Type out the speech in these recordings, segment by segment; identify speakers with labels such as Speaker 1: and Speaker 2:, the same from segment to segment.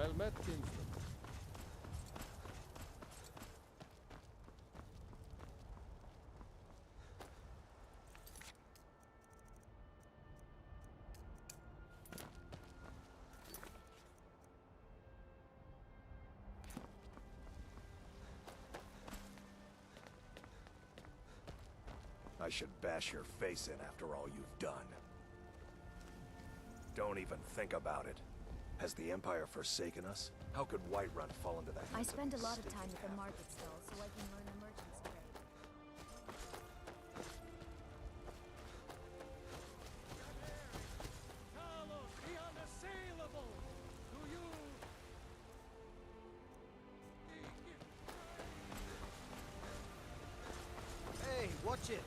Speaker 1: Well met, kinsman.
Speaker 2: I should bash your face in after all you've done. Don't even think about it. Has the Empire forsaken us? How could Whiterun fall into the hands
Speaker 3: I spend a lot of
Speaker 2: stinking
Speaker 3: time at the
Speaker 2: half?
Speaker 3: market stall so I can learn the merchant's trade.
Speaker 1: Carlos, the unassailable! Do you...
Speaker 4: Hey, watch it!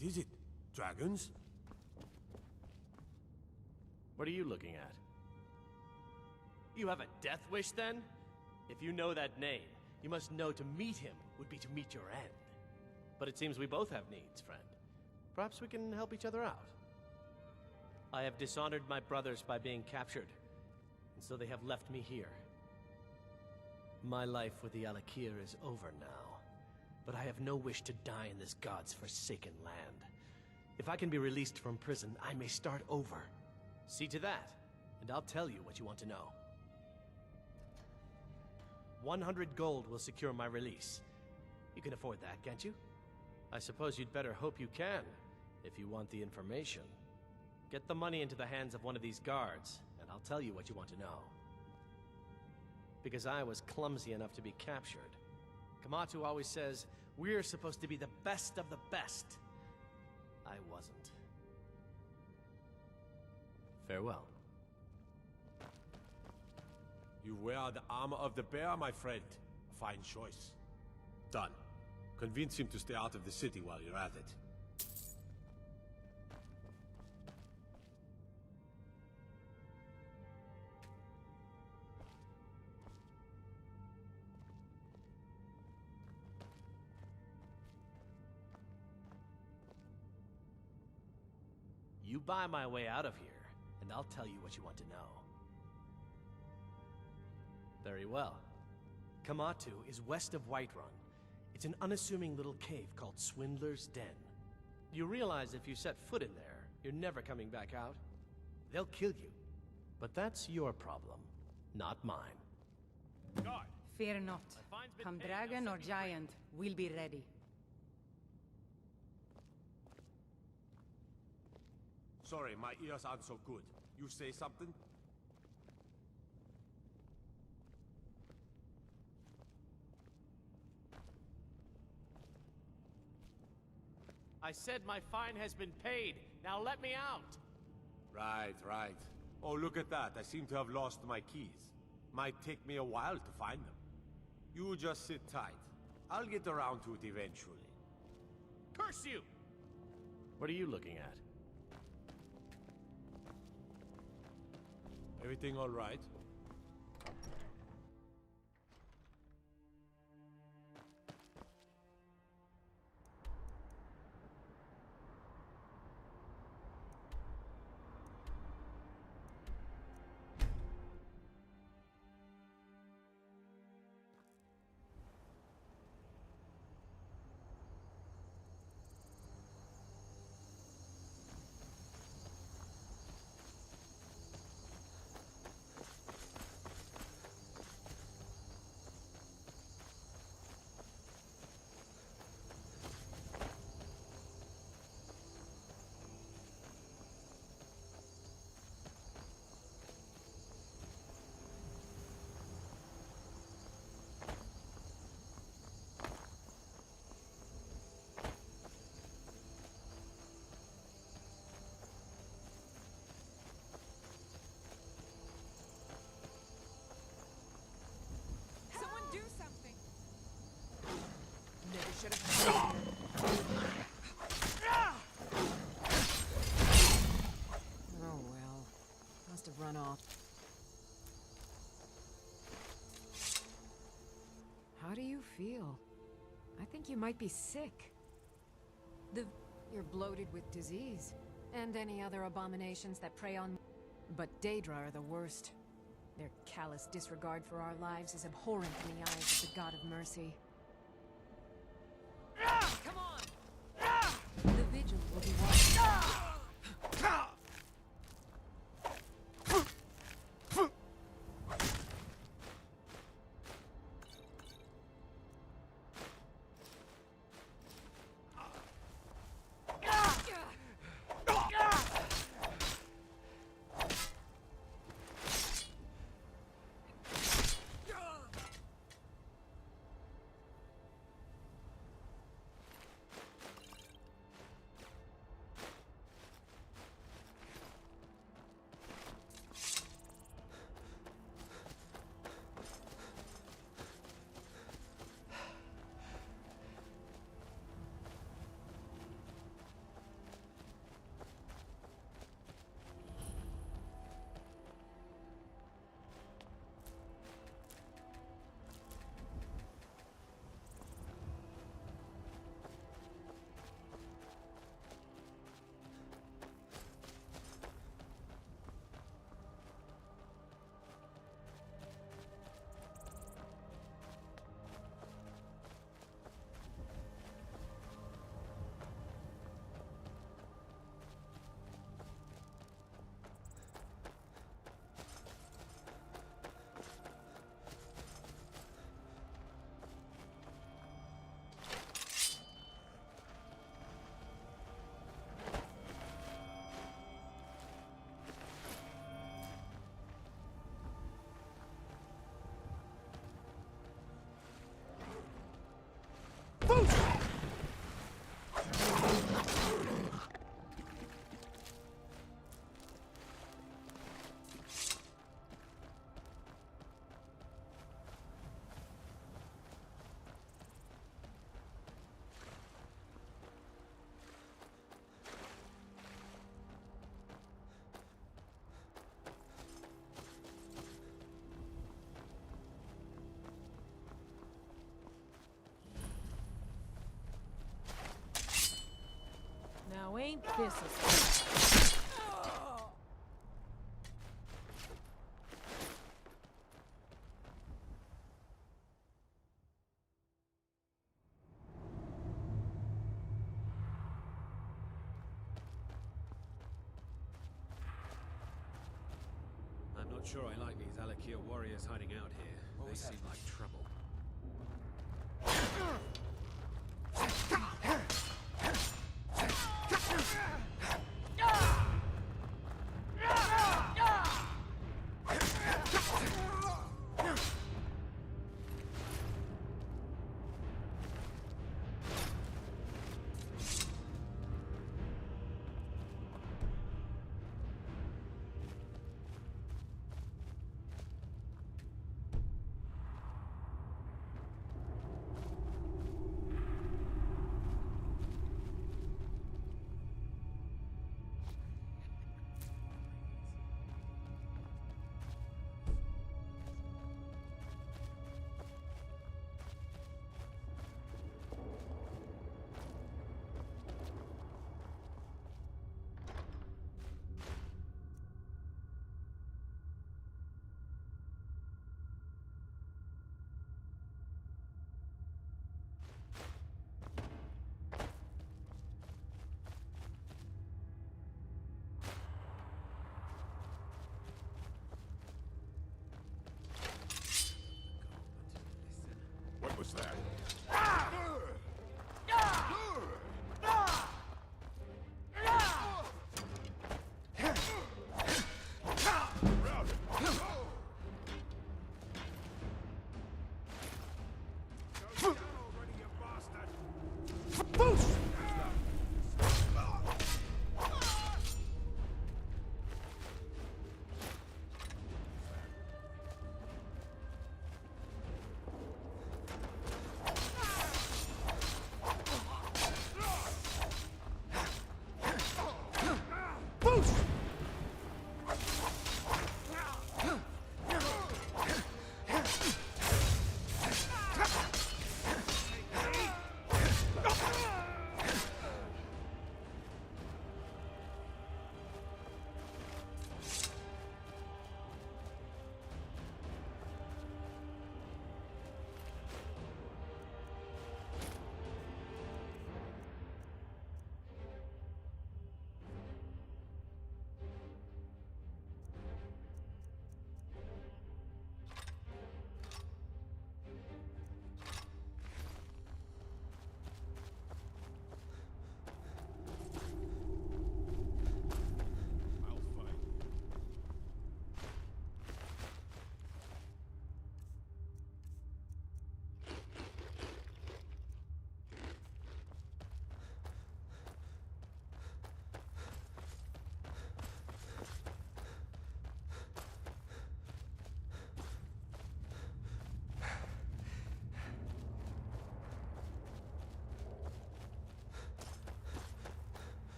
Speaker 5: What is it? Dragons?
Speaker 6: What are you looking at? You have a death wish, then? If you know that name, you must know to meet him would be to meet your end. But it seems we both have needs, friend. Perhaps we can help each other out. I have dishonored my brothers by being captured, and so they have left me here. My life with the Alakir is over now, but I have no wish to die in this god's forsaken land. If I can be released from prison, I may start over. See to that, and I'll tell you what you want to know. 100 gold will secure my release. You can afford that, can't you? I suppose you'd better hope you can, if you want the information. Get the money into the hands of one of these guards, and I'll tell you what you want to know. Because I was clumsy enough to be captured. Kematu always says, we're supposed to be the best of the best. I wasn't. Farewell.
Speaker 5: You wear the armor of the bear, my friend. A fine choice. Done. Convince him to stay out of the city while you're at it.
Speaker 6: You buy my way out of here, and I'll tell you what you want to know. Very well. Kematu is west of Whiterun. It's an unassuming little cave called Swindler's Den. You realize if you set foot in there, you're never coming back out? They'll kill you. But that's your problem, not mine.
Speaker 1: Guard!
Speaker 7: Fear not.
Speaker 1: My fine's been
Speaker 7: Come
Speaker 1: paid,
Speaker 7: dragon
Speaker 1: now
Speaker 7: or
Speaker 1: set me free.
Speaker 7: giant, we'll be ready.
Speaker 5: Sorry, my ears aren't so good. You say something?
Speaker 6: I said my fine has been paid. Now let me out.
Speaker 5: Right, right. Oh, look at that. I seem to have lost my keys. Might take me a while to find them. You just sit tight. I'll get around to it eventually.
Speaker 6: Curse you! What are you looking at?
Speaker 5: Everything all right?
Speaker 8: run off. How do you feel? I think you might be sick. You're bloated with disease. And any other abominations that prey on... But Daedra are the worst. Their callous disregard for our lives is abhorrent in the eyes of the God of Mercy. Come on! The Vigil will be watching.
Speaker 7: Now ain't this a...
Speaker 9: I'm not sure I like these Alakir warriors hiding out here. They seem like trouble.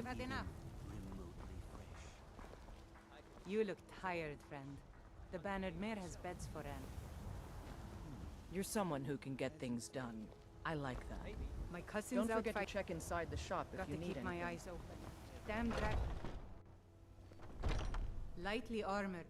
Speaker 10: Had enough.
Speaker 6: remotely fresh.
Speaker 10: You look tired, friend. The Bannered Mare has beds for Anne.
Speaker 7: You're someone who can get things done. I like that.
Speaker 10: My cousin's
Speaker 7: Don't
Speaker 10: out
Speaker 7: forget to
Speaker 10: fight.
Speaker 7: check inside the shop if
Speaker 10: Got
Speaker 7: you
Speaker 10: to
Speaker 7: need
Speaker 10: keep my
Speaker 7: anything.
Speaker 10: eyes open. Damn drag. Lightly armored.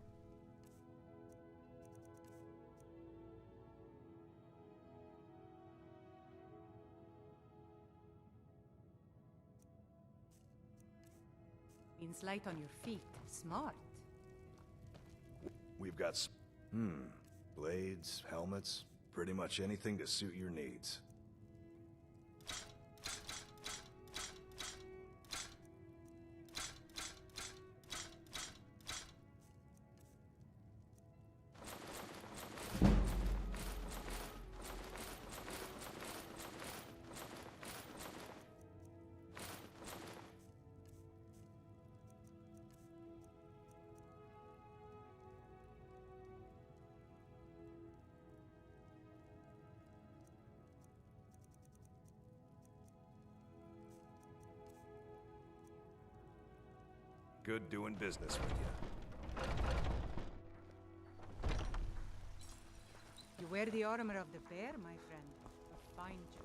Speaker 10: Means light on your feet. Smart.
Speaker 2: We've got blades, helmets, pretty much anything to suit your needs. Good doing business with you.
Speaker 10: You wear the armor of the bear, my friend. A fine choice.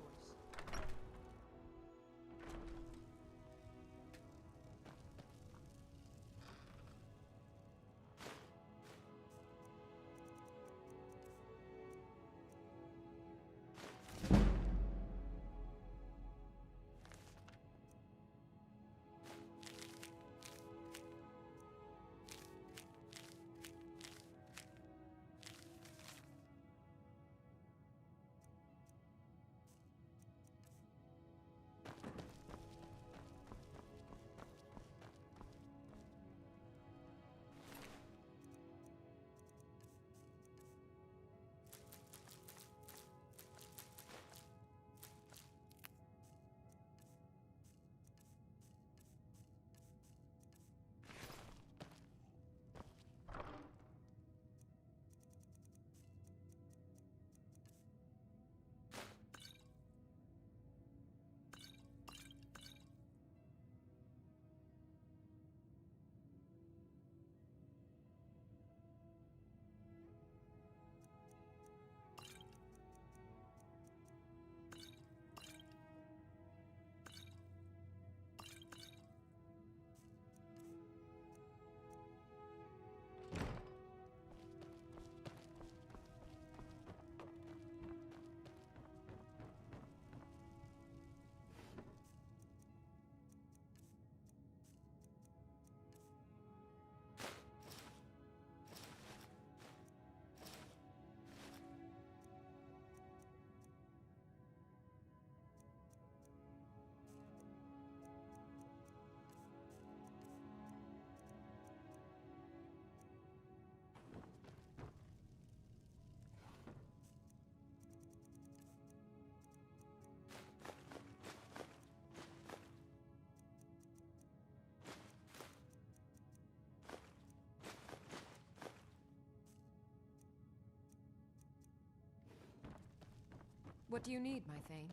Speaker 8: What do you need, my Thane?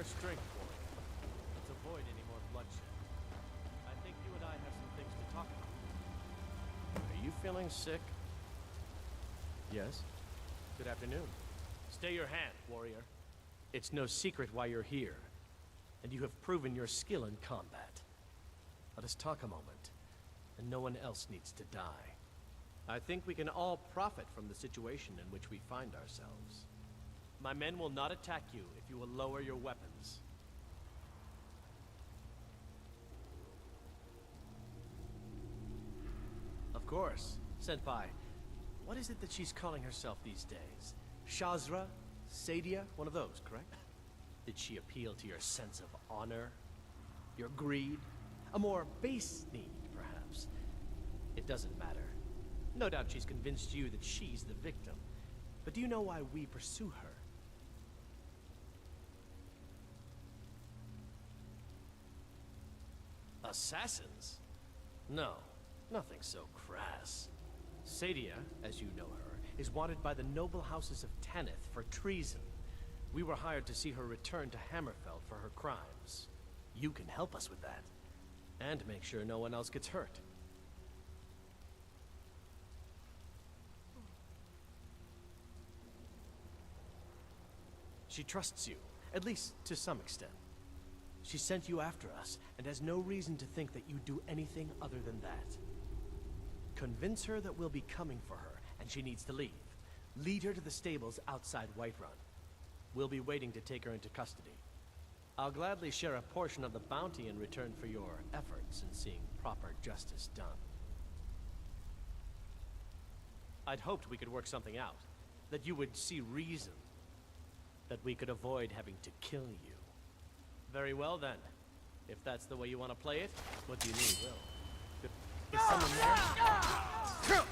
Speaker 6: strength, boy. Let's avoid any more bloodshed. I think you and I have some things to talk about. Are you feeling sick? Yes? Good afternoon. Stay your hand, warrior. It's no secret why you're here, and you have proven your skill in combat. Let us talk a moment, and no one else needs to die. I think we can all profit from the situation in which we find ourselves. My men will not attack you if you will lower your weapons. Of course. Senpai, what is it that she's calling herself these days? Shazra? Sadia? One of those, correct? Did she appeal to your sense of honor? Your greed? A more base need, perhaps? It doesn't matter. No doubt she's convinced you that she's the victim. But do you know why we pursue her? Assassins? No, nothing so crass. Sadia, as you know her, is wanted by the noble houses of Tanith for treason. We were hired to see her return to Hammerfell for her crimes. You can help us with that, and make sure no one else gets hurt. She trusts you, at least to some extent. She sent you after us, and has no reason to think that you do anything other than that. Convince her that we'll be coming for her, and she needs to leave. Lead her to the stables outside Whiterun. We'll be waiting to take her into custody. I'll gladly share a portion of the bounty in return for your efforts in seeing proper justice done. I'd hoped we could work something out, that you would see reason, that we could avoid having to kill you. Very well then. If that's the way you want to play it, what do you need, Will? Is someone there?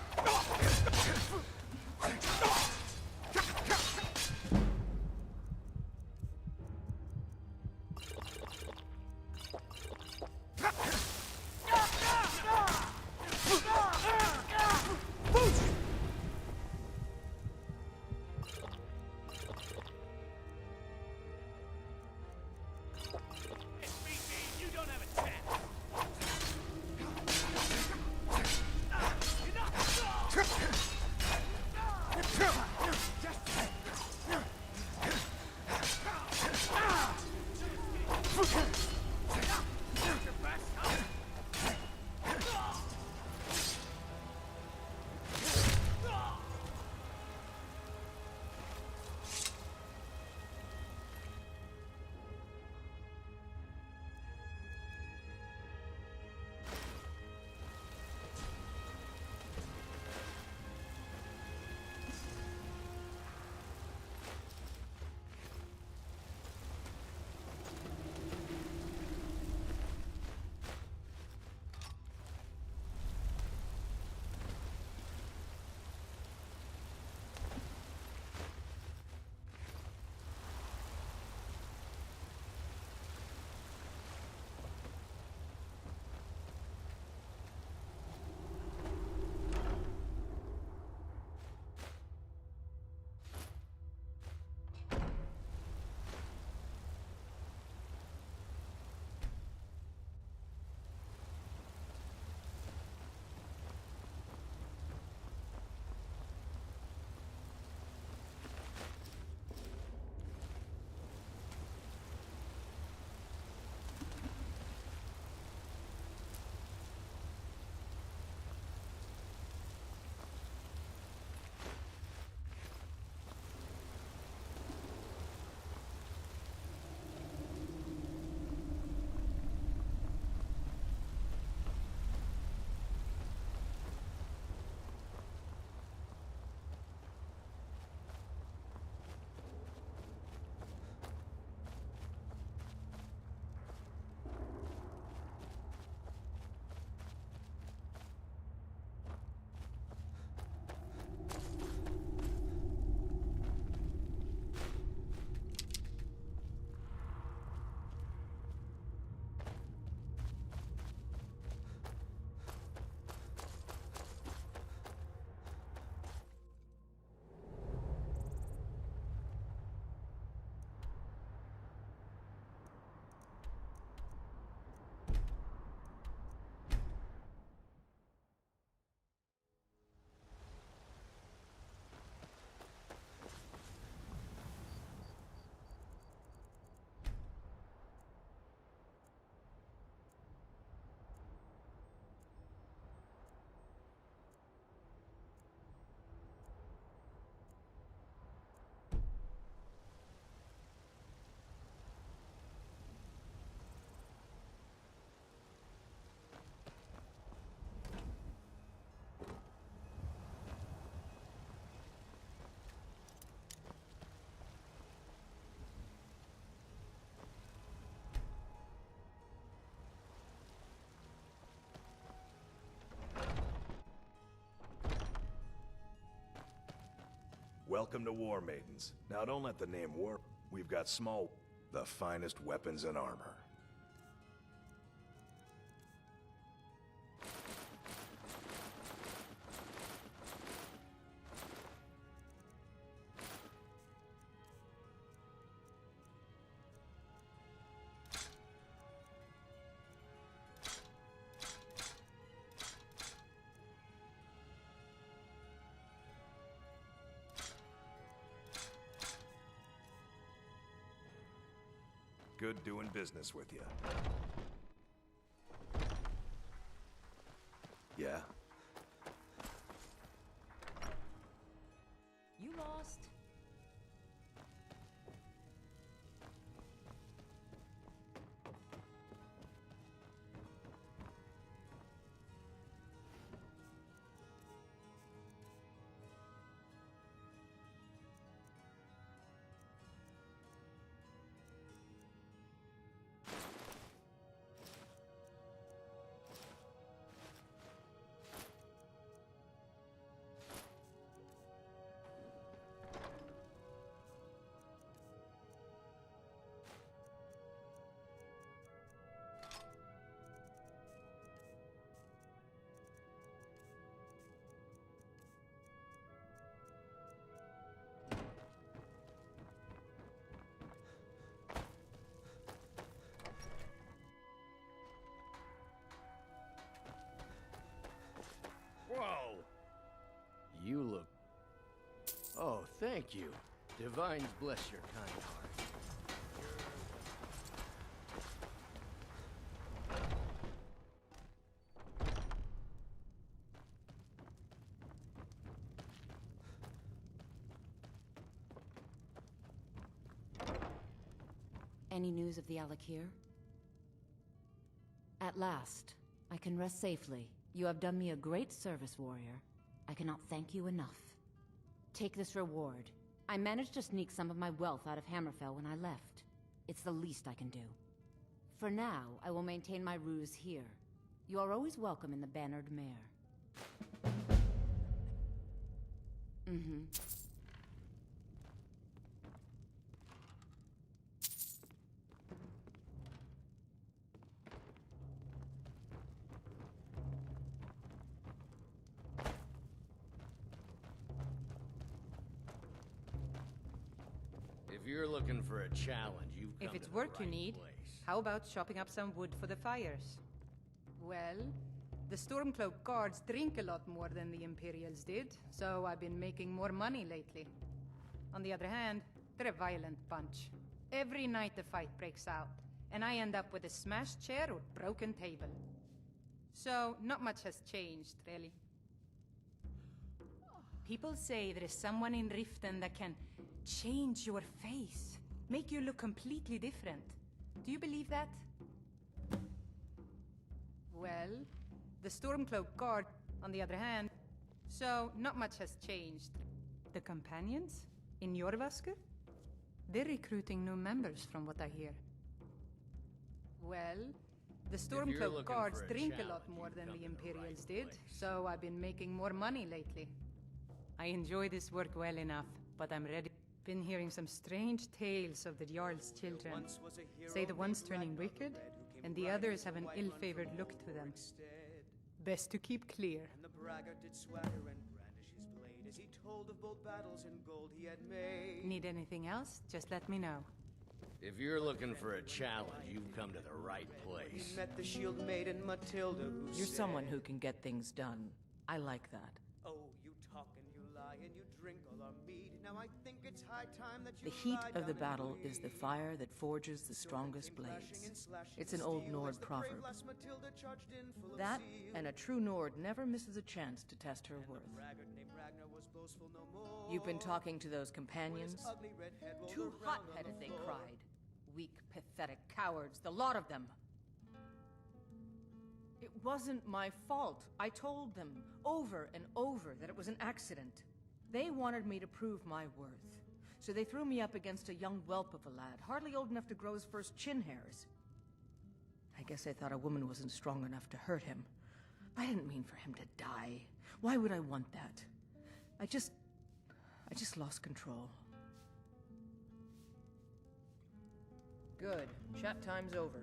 Speaker 2: Welcome to War Maidens. Now don't let the name War... We've got the finest weapons and armor. Good doing business with you. Yeah?
Speaker 7: You lost.
Speaker 11: Whoa! You look... Oh, thank you. Divines bless your kind heart.
Speaker 3: Any news of the Alakir? At last, I can rest safely. You have done me a great service, warrior. I cannot thank you enough. Take this reward. I managed to sneak some of my wealth out of Hammerfell when I left. It's the least I can do. For now, I will maintain my ruse here. You are always welcome in the Bannered Mare. Mm-hmm.
Speaker 11: If you're looking for a challenge, you've come
Speaker 10: If it's
Speaker 11: to the
Speaker 10: work you
Speaker 11: right
Speaker 10: need,
Speaker 11: place.
Speaker 10: how about chopping up some wood for the fires? Well, the Stormcloak guards drink a lot more than the Imperials did, so I've been making more money lately. On the other hand, they're a violent bunch. Every night a fight breaks out, and I end up with a smashed chair or broken table. So, not much has changed, really. People say there is someone in Riften that can change your face, make you look completely different. Do you believe that? Well, the Stormcloak Guard, on the other hand, so not much has changed. The companions in Jorvaskr? They're recruiting new members from what I hear. Well, the Stormcloak Guards drink a lot more than the Imperials did, so I've been making more money lately. I enjoy this work well enough, but I'm ready. Been hearing some strange tales of the Jarl's children. Say the one's turning wicked, and the others have an ill-favored look to them. Best to keep clear.
Speaker 12: And the braggart did swagger and brandish his blade as he told of bold battles and gold he had made.
Speaker 10: Need anything else? Just let me know.
Speaker 11: If you're looking for a challenge, you've come to the right place.
Speaker 12: He met the shield maiden Matilda, who
Speaker 7: You're
Speaker 12: said,
Speaker 7: someone who can get things done. I like that.
Speaker 12: "Oh, you talk and you lie and you drink all our mead. Now I think it's high time that you
Speaker 7: The heat
Speaker 12: lie
Speaker 7: of the
Speaker 12: down and
Speaker 7: battle is the
Speaker 12: bleed."
Speaker 7: fire that forges the strongest blades. It's an old Nord proverb. That, and a true Nord never misses a chance to test her worth. You've been talking to those companions? Too hot-headed, they cried. Weak, pathetic cowards, the lot of them. It wasn't my fault. I told them over and over that it was an accident. They wanted me to prove my worth. So they threw me up against a young whelp of a lad, hardly old enough to grow his first chin hairs. I guess they thought a woman wasn't strong enough to hurt him. I didn't mean for him to die. Why would I want that? I just lost control. Good. Chat time's over.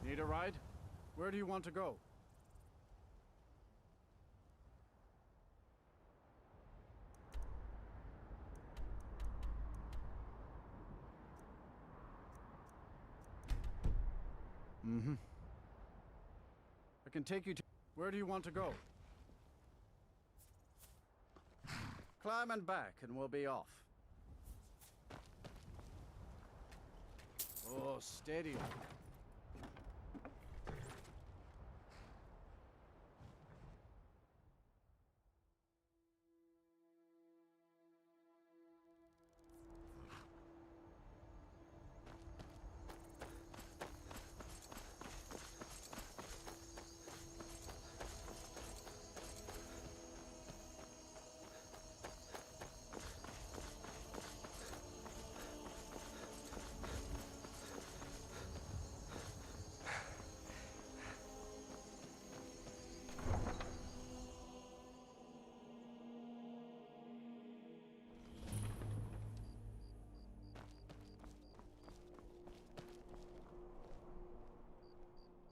Speaker 13: Need a ride? Where do you want to go? Mm-hmm. I can take you to... Where do you want to go? Climb and back and we'll be off. Oh, steady.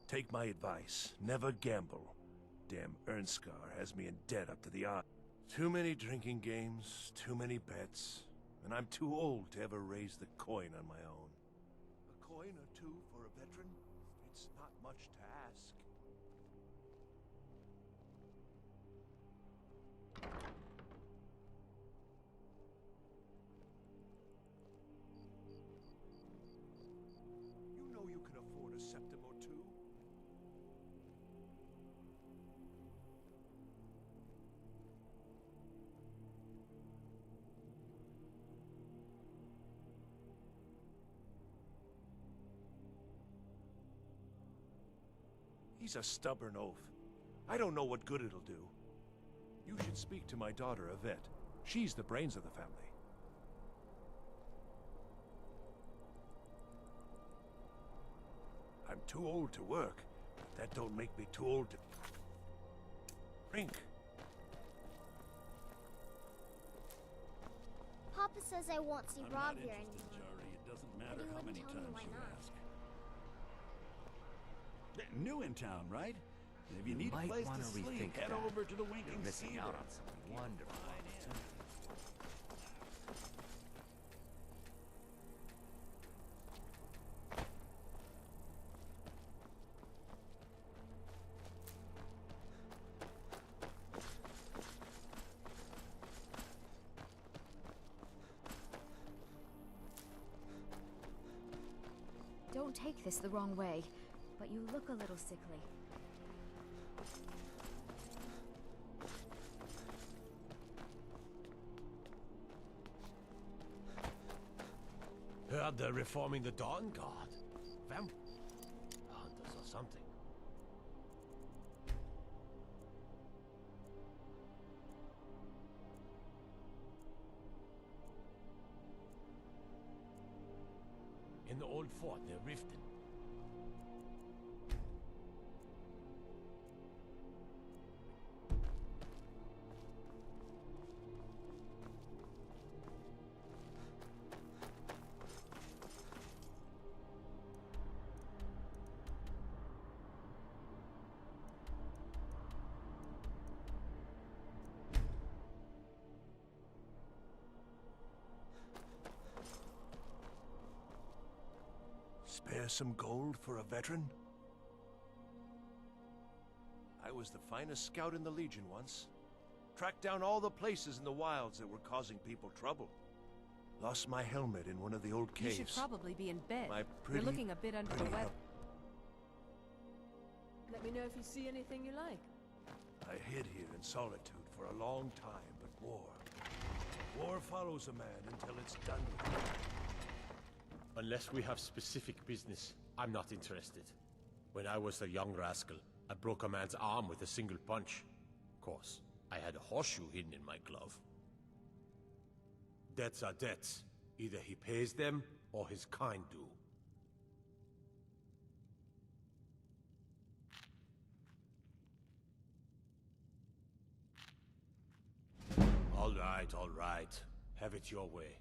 Speaker 2: Take my advice. Never gamble. Damn Ernskar has me in debt up to the eye. Too many drinking games, too many bets, and I'm too old to ever raise the coin on my own. A coin or two for a veteran? It's not much to ask. You know you can afford a septim or two. He's a stubborn oaf. I don't know what good it'll do. You should speak to my daughter, Yvette. She's the brains of the family. I'm too old to work, but that don't make me too old to drink.
Speaker 14: Papa says I won't see
Speaker 15: I'm
Speaker 14: Rob
Speaker 15: not
Speaker 14: here
Speaker 15: interested,
Speaker 14: anymore.
Speaker 15: Jari. It doesn't
Speaker 14: But
Speaker 15: matter
Speaker 14: he
Speaker 15: how
Speaker 14: wouldn't
Speaker 15: many
Speaker 14: tell me
Speaker 15: times
Speaker 14: why
Speaker 15: you
Speaker 14: not.
Speaker 15: ask. New in town, right? If you need a
Speaker 16: might
Speaker 15: place
Speaker 16: want
Speaker 15: to
Speaker 16: to
Speaker 15: sleep,
Speaker 16: rethink
Speaker 15: head
Speaker 16: that.
Speaker 15: over to the
Speaker 16: You're
Speaker 15: Winking
Speaker 16: missing
Speaker 15: Cedar.
Speaker 16: out on some wonderful opportunities.
Speaker 14: Don't take this the wrong way, but you look a little sickly.
Speaker 5: Heard they're reforming the Dawn Guard. Hunters or something. In the old fort, they're rifting.
Speaker 2: Spare some gold for a veteran? I was the finest scout in the Legion once. Tracked down all the places in the wilds that were causing people trouble. Lost my helmet in one of the old caves.
Speaker 17: You should probably be in bed.
Speaker 2: My
Speaker 17: You're
Speaker 2: pretty,
Speaker 17: looking a bit under the
Speaker 2: pretty
Speaker 17: weather. Let me know if you see anything you like.
Speaker 2: I hid here in solitude for a long time, but war follows a man until it's done with him.
Speaker 5: Unless we have specific business, I'm not interested. When I was a young rascal, I broke a man's arm with a single punch. Of course, I had a horseshoe hidden in my glove. Debts are debts. Either he pays them, or his kind do. All right. Have it your way.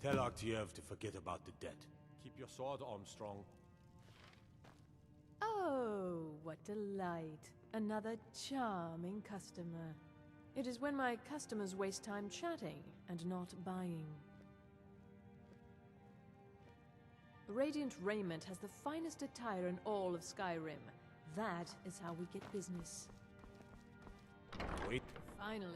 Speaker 5: Tell Arktiev to forget about the debt. Keep your sword, Armstrong.
Speaker 17: Oh, what delight. Another charming customer. It is when my customers waste time chatting and not buying. Radiant Raiment has the finest attire in all of Skyrim. That is how we get business.
Speaker 5: Wait.
Speaker 17: Finally.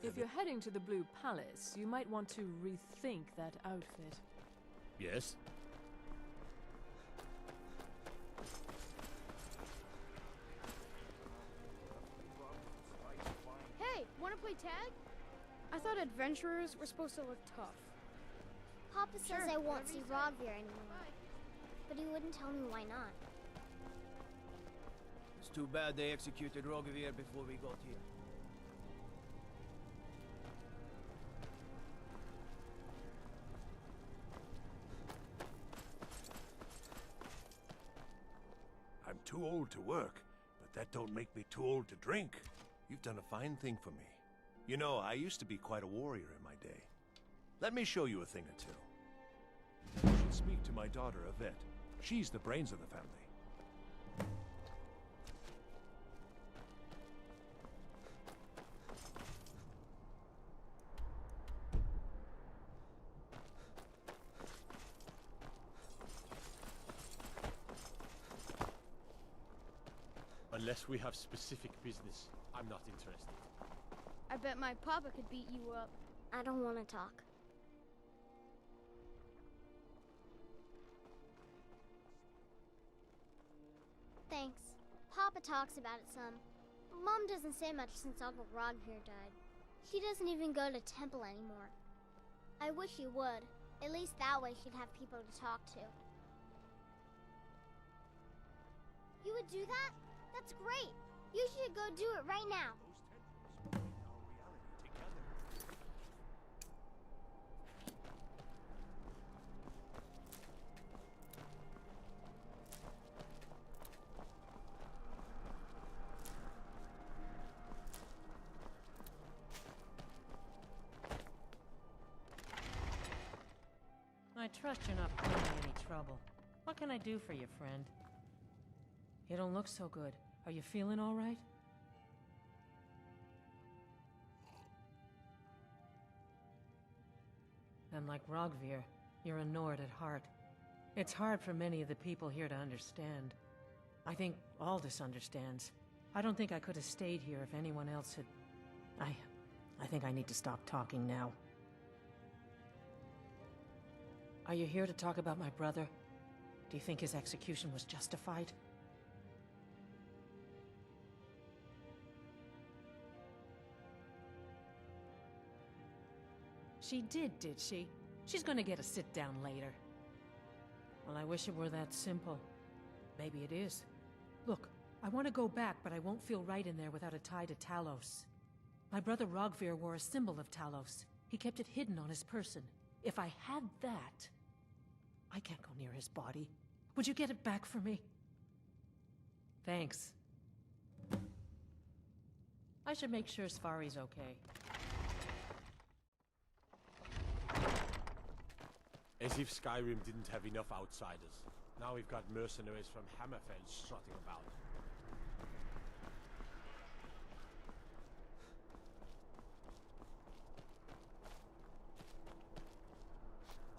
Speaker 17: If you're heading to the Blue Palace, you might want to rethink that outfit.
Speaker 5: Yes?
Speaker 18: Hey, wanna play tag? I thought adventurers were supposed to look tough.
Speaker 14: Papa says
Speaker 18: Sure,
Speaker 14: I won't
Speaker 18: whatever
Speaker 14: see
Speaker 18: you say.
Speaker 14: Rogvir anymore. But he wouldn't tell me why not.
Speaker 12: It's too bad they executed Rogvir before we got here.
Speaker 2: I'm too old to work, but that don't make me too old to drink. You've done a fine thing for me. You know, I used to be quite a warrior in my day. Let me show you a thing or two. You should speak to my daughter, Yvette. She's the brains of the family.
Speaker 5: Unless we have specific business, I'm not interested.
Speaker 18: I bet my papa could beat you up.
Speaker 14: I don't want to talk. Thanks. Papa talks about it some. Mom doesn't say much since Uncle Rogvir died. She doesn't even go to temple anymore. I wish she would. At least that way she'd have people to talk to. You would do that? That's great. You should go do it right now.
Speaker 19: I trust you're not putting me any trouble. What can I do for you, friend? You don't look so good. Are you feeling all right? And like Rogvir, you're a Nord at heart. It's hard for many of the people here to understand. I think Aldous understands. I don't think I could have stayed here if anyone else had... I think I need to stop talking now. Are you here to talk about my brother? Do you think his execution was justified? She did she? She's gonna get a sit-down later. Well, I wish it were that simple. Maybe it is. Look, I want to go back, but I won't feel right in there without a tie to Talos. My brother Rogvir wore a symbol of Talos. He kept it hidden on his person. If I had that... I can't go near his body. Would you get it back for me? Thanks. I should make sure Sfari's okay.
Speaker 5: As if Skyrim didn't have enough outsiders. Now we've got mercenaries from Hammerfell strutting about.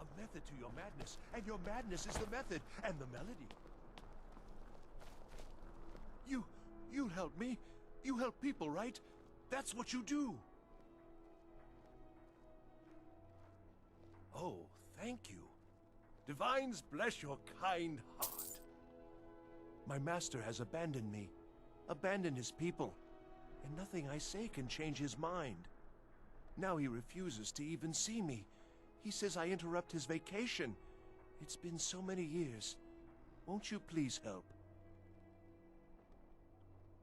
Speaker 2: A method to your madness, and your madness is the method, and the melody. You help me. You help people, right? That's what you do. Oh, thank you. Divines bless your kind heart. My master has abandoned me, abandoned his people, and nothing I say can change his mind. Now he refuses to even see me. He says I interrupt his vacation. It's been so many years. Won't you please help?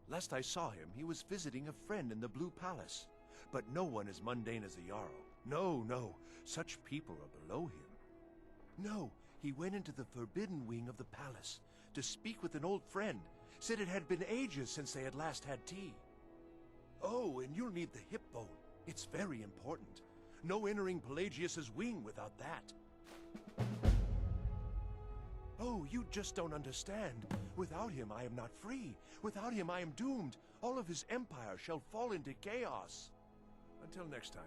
Speaker 2: Last I saw him, he was visiting a friend in the Blue Palace. But no one as mundane as a Jarl. No. Such people are below him. No, he went into the forbidden wing of the palace to speak with an old friend. Said it had been ages since they had last had tea. Oh, and you'll need the hip bone. It's very important. No entering Pelagius's wing without that. Oh, you just don't understand. Without him, I am not free. Without him, I am doomed. All of his empire shall fall into chaos. Until next time.